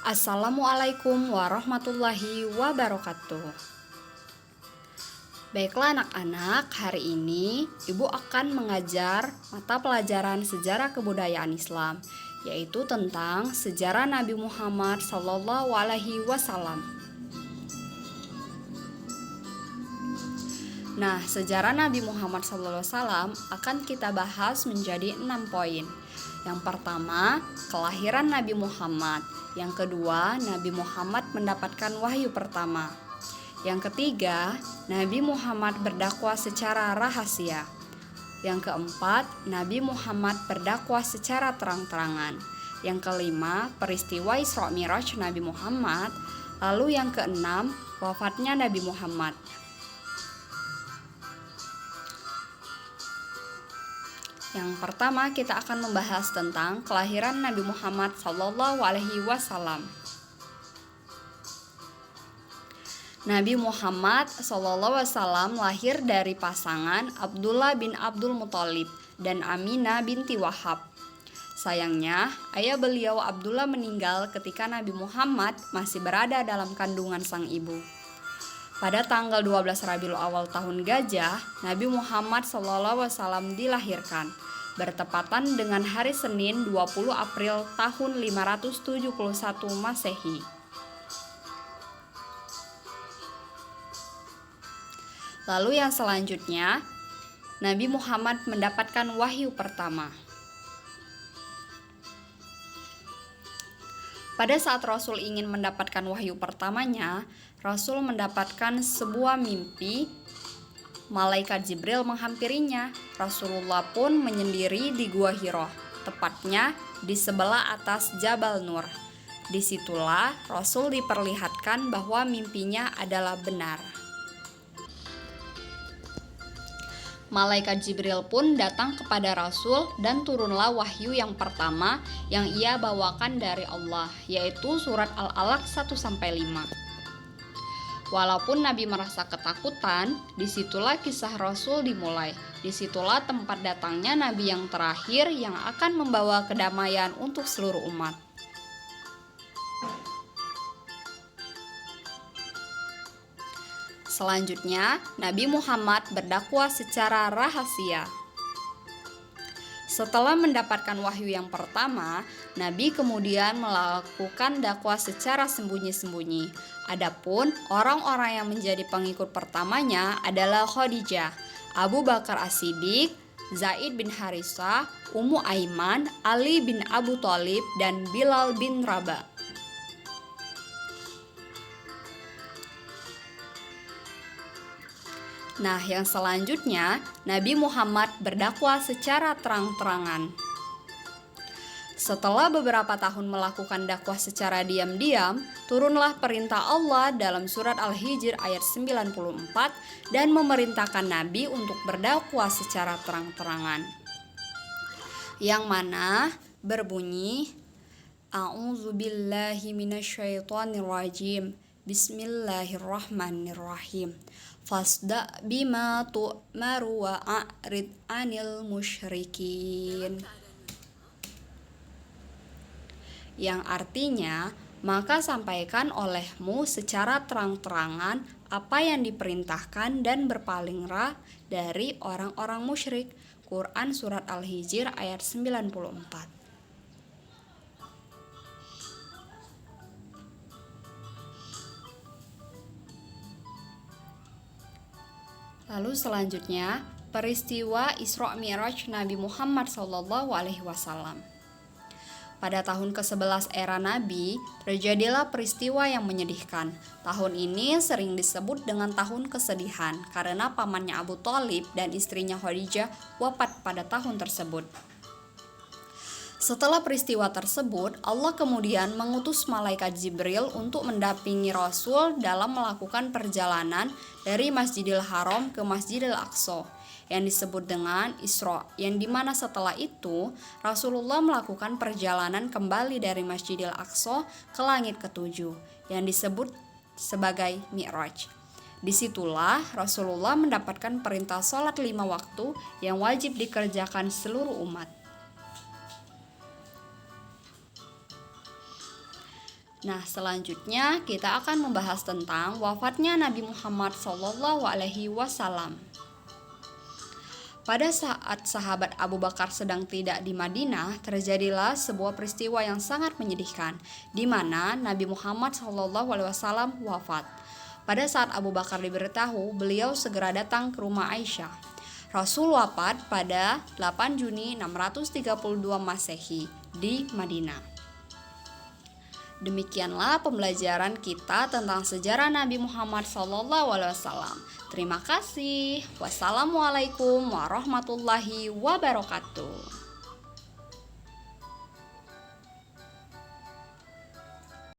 Assalamualaikum warahmatullahi wabarakatuh. Baiklah anak-anak, hari ini Ibu akan mengajar mata pelajaran sejarah kebudayaan Islam, yaitu tentang sejarah Nabi Muhammad SAW. Nah, sejarah Nabi Muhammad SAW akan kita bahas menjadi 6 poin. Yang pertama, kelahiran Nabi Muhammad. Yang kedua, Nabi Muhammad mendapatkan wahyu pertama. Yang ketiga, Nabi Muhammad berdakwah secara rahasia. Yang keempat, Nabi Muhammad berdakwah secara terang-terangan. Yang kelima, peristiwa Isra Mi'raj Nabi Muhammad. Lalu yang keenam, wafatnya Nabi Muhammad. Yang pertama, kita akan membahas tentang kelahiran Nabi Muhammad SAW. Nabi Muhammad SAW lahir dari pasangan Abdullah bin Abdul Muthalib dan Aminah binti Wahab. Sayangnya, ayah beliau Abdullah meninggal ketika Nabi Muhammad masih berada dalam kandungan sang ibu. Pada tanggal 12 Rabiul Awal tahun Gajah, Nabi Muhammad SAW dilahirkan, bertepatan dengan hari Senin 20 April tahun 571 Masehi. Lalu yang selanjutnya, Nabi Muhammad mendapatkan wahyu pertama. Pada saat Rasul ingin mendapatkan wahyu pertamanya, Rasul mendapatkan sebuah mimpi. Malaikat Jibril menghampirinya. Rasulullah pun menyendiri di Gua Hiro, tepatnya di sebelah atas Jabal Nur. Disitulah Rasul diperlihatkan bahwa mimpinya adalah benar. Malaikat Jibril pun datang kepada Rasul dan turunlah wahyu yang pertama yang ia bawakan dari Allah, yaitu surat Al-Alaq 1-5. Walaupun Nabi merasa ketakutan, disitulah kisah Rasul dimulai. Disitulah tempat datangnya Nabi yang terakhir yang akan membawa kedamaian untuk seluruh umat. Selanjutnya, Nabi Muhammad berdakwah secara rahasia. Setelah mendapatkan wahyu yang pertama, Nabi kemudian melakukan dakwah secara sembunyi-sembunyi. Adapun orang-orang yang menjadi pengikut pertamanya adalah Khadijah, Abu Bakar As-Siddiq, Zaid bin Harisah, Ummu Aiman, Ali bin Abu Thalib, dan Bilal bin Rabah. Nah, yang selanjutnya, Nabi Muhammad berdakwah secara terang-terangan. Setelah beberapa tahun melakukan dakwah secara diam-diam, turunlah perintah Allah dalam surat Al-Hijr ayat 94 dan memerintahkan Nabi untuk berdakwah secara terang-terangan. Yang mana berbunyi, A'udzubillahi minasyaitonirrajim. Bismillahirrahmanirrahim. Fasda bima tu'maru wa a'rid 'anil musyrikin. Yang artinya, maka sampaikan olehmu secara terang-terangan apa yang diperintahkan dan berpalinglah dari orang-orang musyrik. Quran surat Al-Hijr ayat 94. Lalu selanjutnya, peristiwa Isra Mi'raj Nabi Muhammad SAW. Pada tahun ke-11 era Nabi, terjadilah peristiwa yang menyedihkan. Tahun ini sering disebut dengan tahun kesedihan karena pamannya Abu Thalib dan istrinya Khadijah wafat pada tahun tersebut. Setelah peristiwa tersebut, Allah kemudian mengutus malaikat Jibril untuk mendampingi Rasul dalam melakukan perjalanan dari Masjidil Haram ke Masjidil Aqsa yang disebut dengan Isra, yang dimana setelah itu Rasulullah melakukan perjalanan kembali dari Masjidil Aqsa ke langit ketujuh yang disebut sebagai Mi'raj. Disitulah Rasulullah mendapatkan perintah sholat 5 waktu yang wajib dikerjakan seluruh umat. Nah, selanjutnya kita akan membahas tentang wafatnya Nabi Muhammad SAW. Pada saat sahabat Abu Bakar sedang tidak di Madinah, terjadilah sebuah peristiwa yang sangat menyedihkan, di mana Nabi Muhammad SAW wafat. Pada saat Abu Bakar diberitahu, beliau segera datang ke rumah Aisyah. Rasul wafat pada 8 Juni 632 Masehi di Madinah. Demikianlah pembelajaran kita tentang sejarah Nabi Muhammad SAW. Terima kasih. Wassalamualaikum warahmatullahi wabarakatuh.